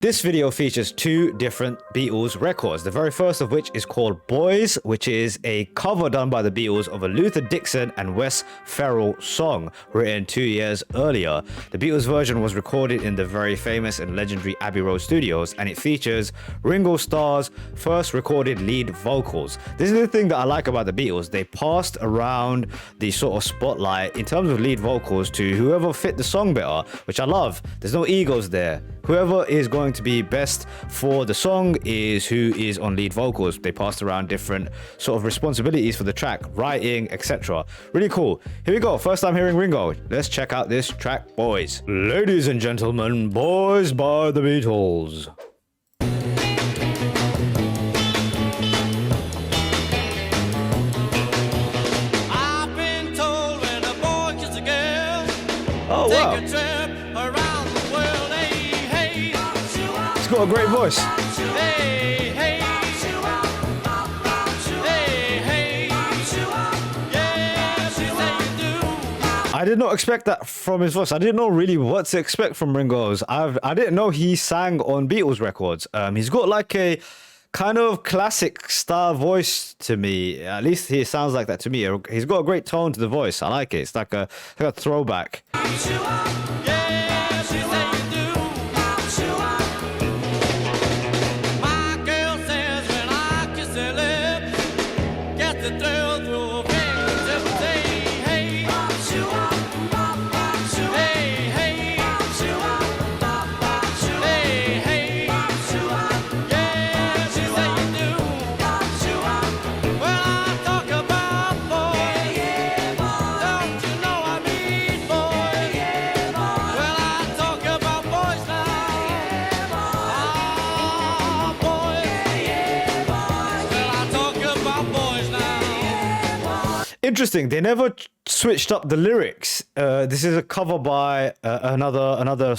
This video features two different Beatles records, the very first of which is called Boys, which is a cover done by the Beatles of a Luther Dixon and Wes Ferrell song written 2 years earlier. The Beatles version was recorded in the very famous and legendary Abbey Road Studios, and it features Ringo Starr's first recorded lead vocals. This is the thing that I like about the Beatles. They passed around the sort of spotlight in terms of lead vocals to whoever fit the song better, which I love. There's no egos there. Whoever is going to be best for the song is who is on lead vocals. They passed around different sort of responsibilities for the track, writing, etc. Really cool. Here we go. First time hearing Ringo. Let's check out this track, Boys. Ladies and gentlemen, Boys by the Beatles. I've been told when a boy kisses a girl, Oh, take wow. a trip around the world. Hey, hey, He's got a great voice. hey, hey, hey, hey, yes, you say you do. I did not expect that from his voice. I didn't know really what to expect from Ringo's. I didn't know he sang on Beatles records. He's got like a kind of classic style voice to me. At least he sounds like that to me. He's got a great tone to the voice. I like it. It's like a throwback. Yes, you say you do. My girl says when I kiss her lips, get the thrill through her fingertips. Say, hey, hey, hey, hey, hey, yes, you say you do. Well, I talk about boys, don't you know I mean boys? Well, I talk about boys now. Ah, boys. Well, I talk about boys now. Interesting. They never switched up the lyrics. This is a cover by some other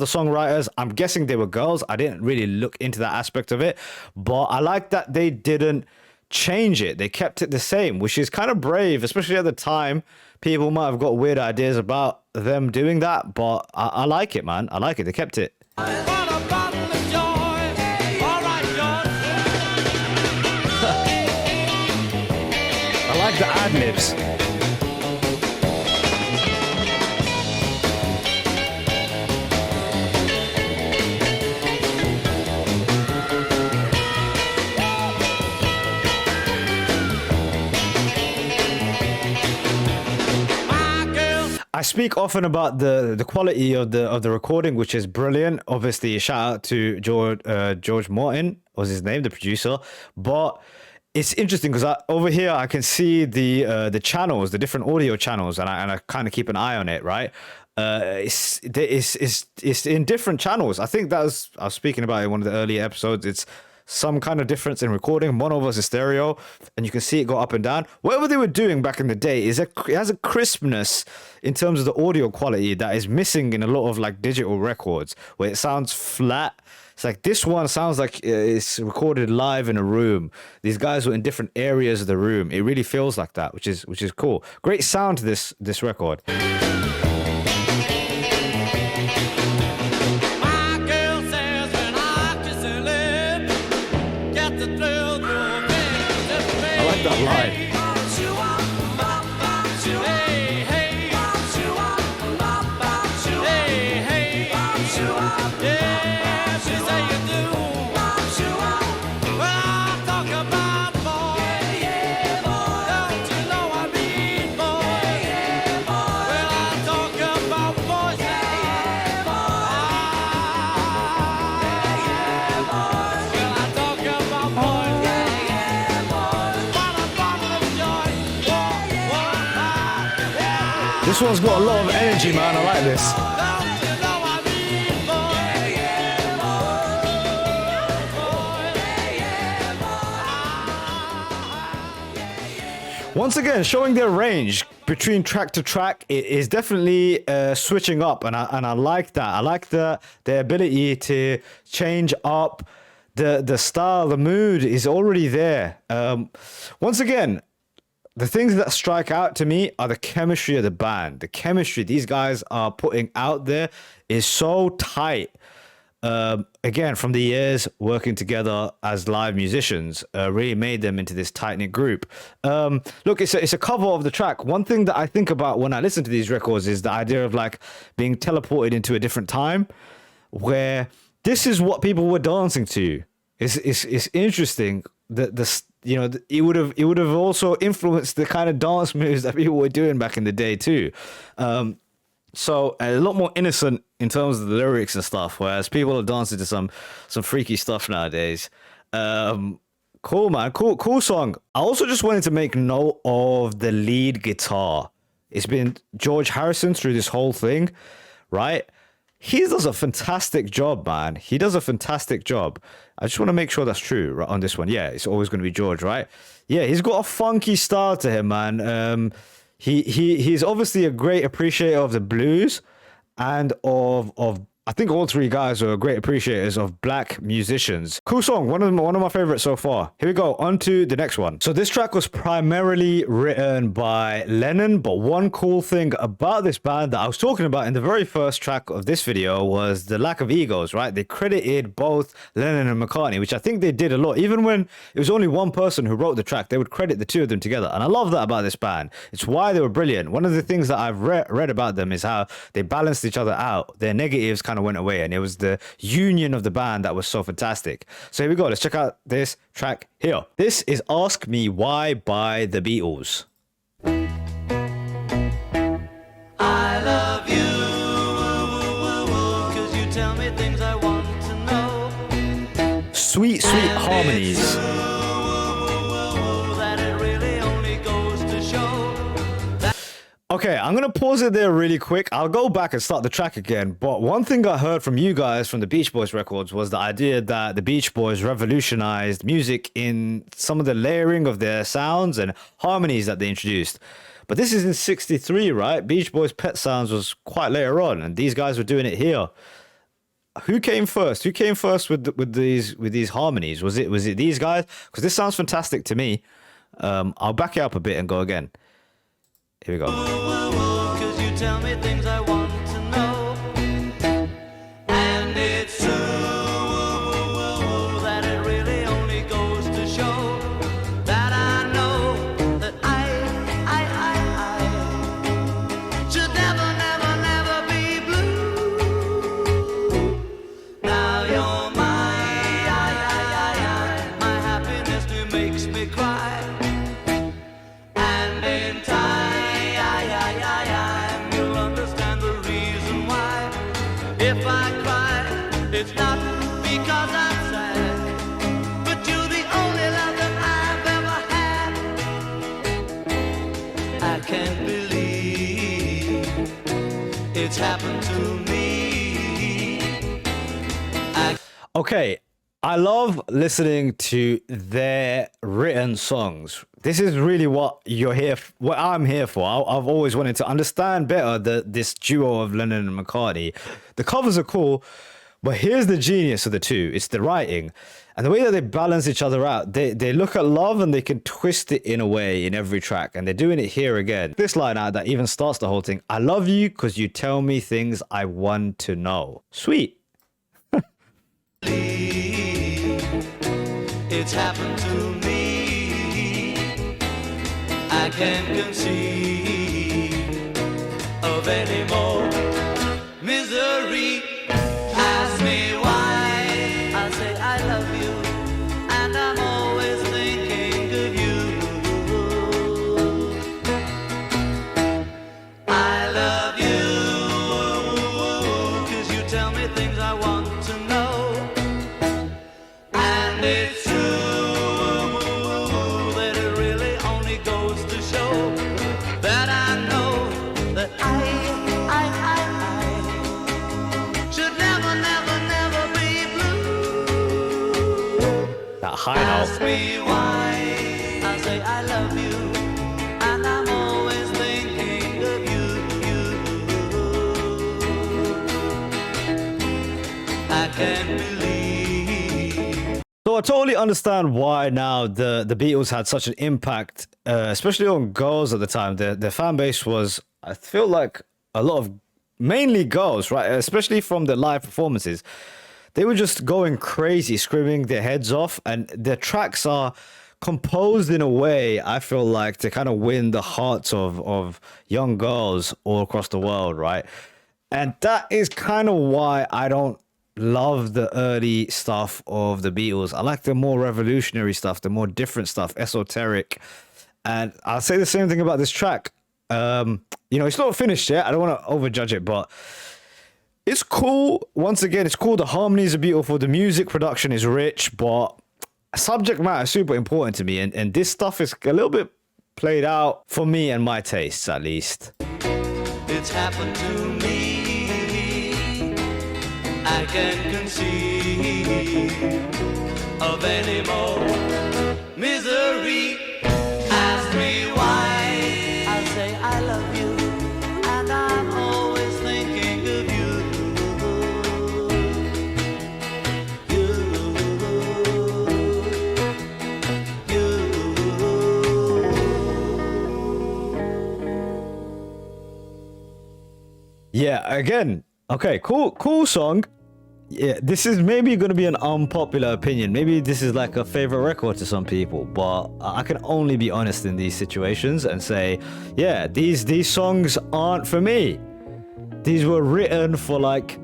songwriters. I'm guessing they were girls. I didn't really look into that aspect of it, but I like that they didn't change it. They kept it the same, which is kind of brave, especially at the time. People might have got weird ideas about them doing that, but I like it, man. I like it. They kept it. What a bottle of joy. All right, George. I like the ad libs. My girl I speak often about the quality of the recording, which is brilliant. Obviously, a shout out to George Martin was his name, the producer. But it's interesting because over here I can see the channels, the different audio channels, and I kind of keep an eye on it, right? It's in different channels. I think I was speaking about it in one of the earlier episodes. It's some kind of difference in recording, mono versus stereo, and you can see it go up and down. Whatever they were doing back in the day it has a crispness in terms of the audio quality that is missing in a lot of like digital records, where it sounds flat. It's like this one sounds like it's recorded live in a room. These guys were in different areas of the room. It really feels like that, which is cool. Great sound to this record. My girl says when I kiss her lips, get the thrill through her fingertips. I like that line. Hey, hey, hey, yes, you say you do. Well, I talk about boys, don't you know I mean boys? Well, I talk about boys now. Well, I talk about boys now. What a bottle of joy. Whoa, yeah. This one's got a lot of energy, man. I like this. Don't you know I mean boys? Once again, showing their range between track to track, it is definitely switching up, and I like that. I like the ability to change up the style, the mood is already there. Once again, the things that strike out to me are the chemistry of the band. The chemistry these guys are putting out there is so tight. Again, from the years working together as live musicians, really made them into this tight knit group. Look, it's a cover of the track. One thing that I think about when I listen to these records is the idea of like being teleported into a different time, where this is what people were dancing to. It's interesting that this, you know, it would have also influenced the kind of dance moves that people were doing back in the day too. So a lot more innocent in terms of the lyrics and stuff, whereas people are dancing to some freaky stuff nowadays. Cool, man. Cool song. I also just wanted to make note of the lead guitar. It's been George Harrison through this whole thing, right? He does a fantastic job, man. He does a fantastic job. I just want to make sure that's true right, on this one. Yeah, it's always going to be George, right? Yeah, he's got a funky style to him, man. He's obviously a great appreciator of the blues and of I think all three guys are great appreciators of black musicians. Cool song, one of my favorites so far. Here we go, on to the next one. So this track was primarily written by Lennon, but one cool thing about this band that I was talking about in the very first track of this video was the lack of egos, right? They credited both Lennon and McCartney, which I think they did a lot. Even when it was only one person who wrote the track, they would credit the two of them together. And I love that about this band. It's why they were brilliant. One of the things that I've read about them is how they balanced each other out. Their negatives kind of went away, and it was the union of the band that was so fantastic. So here we go, let's check out this track here. This is Ask Me Why by the Beatles. I love you, 'cause you tell me things I want to know. Sweet harmonies. That it really only goes to show. Okay, I'm going to pause it there really quick. I'll go back and start the track again. But one thing I heard from you guys from the Beach Boys records was the idea that the Beach Boys revolutionized music in some of the layering of their sounds and harmonies that they introduced. But this is in 63, right? Beach Boys' Pet Sounds was quite later on, and these guys were doing it here. Who came first? Who came first with these harmonies? Was it these guys? Because this sounds fantastic to me. I'll back it up a bit and go again. Here we go. 'Cause you tell me things I want to know. And it's true that it really only goes to show that I know that I should never, never, never be blue. Now you're my happiness that makes me cry. And in time you'll understand the reason why. If I cry, it's not because I'm sad, but you're the only love that I've ever had. I can't believe it's happened to me. Okay, I love listening to their written songs. This is really what what I'm here for. I've always wanted to understand better this duo of Lennon and McCartney. The covers are cool, but here's the genius of the two. It's the writing. And the way that they balance each other out. They look at love and they can twist it in a way in every track. And they're doing it here again. This line out that even starts the whole thing. I love you because you tell me things I want to know. Sweet. It's happened to me. I can't conceive of any more misery. Ask me why. I say I love you, and I'm always thinking of you. I love you, 'cause you tell me things I want to know. And it's true that it really only goes to show that I know that I should never, never, never be blue. That high Ask note. me why. I say I love you, and I'm always thinking of you. I can't believe. So I totally understand why now the Beatles had such an impact, especially on girls at the time. Their fan base was, I feel like, a lot of mainly girls, right? Especially from the live performances. they were just going crazy, screaming their heads off, and their tracks are composed in a way I feel like to kind of win the hearts of young girls all across the world, right? And that is kind of why I don't love the early stuff of the Beatles. I like the more revolutionary stuff, the more different stuff, esoteric. And I'll say the same thing about this track. It's not finished yet. I don't want to overjudge it, but it's cool. Once again, it's cool. The harmonies are beautiful. The music production is rich, but subject matter is super important to me. And this stuff is a little bit played out for me and my tastes, at least. It's happened to me. I can't conceive of any more misery. Ask me why. I'll say I love you, and I'm always thinking of you. Yeah, again, okay, cool song. Yeah, this is maybe going to be an unpopular opinion. Maybe this is like a favorite record to some people, but I can only be honest in these situations and say, yeah, these songs aren't for me. These were written for like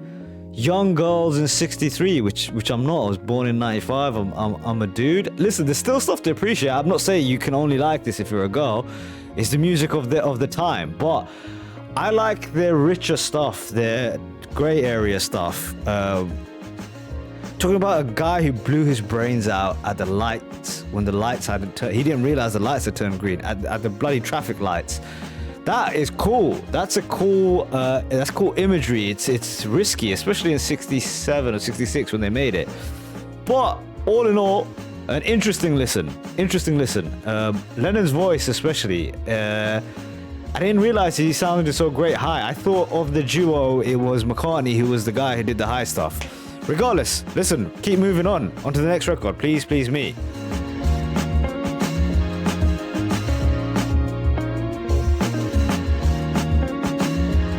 young girls in '63, which I'm not. I was born in '95. I'm a dude. Listen, there's still stuff to appreciate. I'm not saying you can only like this if you're a girl. It's the music of the time, but I like their richer stuff, their gray area stuff. Talking about a guy who blew his brains out at the lights when the lights hadn't turned. He didn't realize the lights had turned green at the bloody traffic lights. That is cool. That's cool imagery. It's risky, especially in '67 or '66 when they made it. But all in all, an interesting listen. Lennon's voice, especially. I didn't realize he sounded so great high. I thought of the duo, it was McCartney who was the guy who did the high stuff. Regardless, listen, keep moving on to the next record. Please, please, me.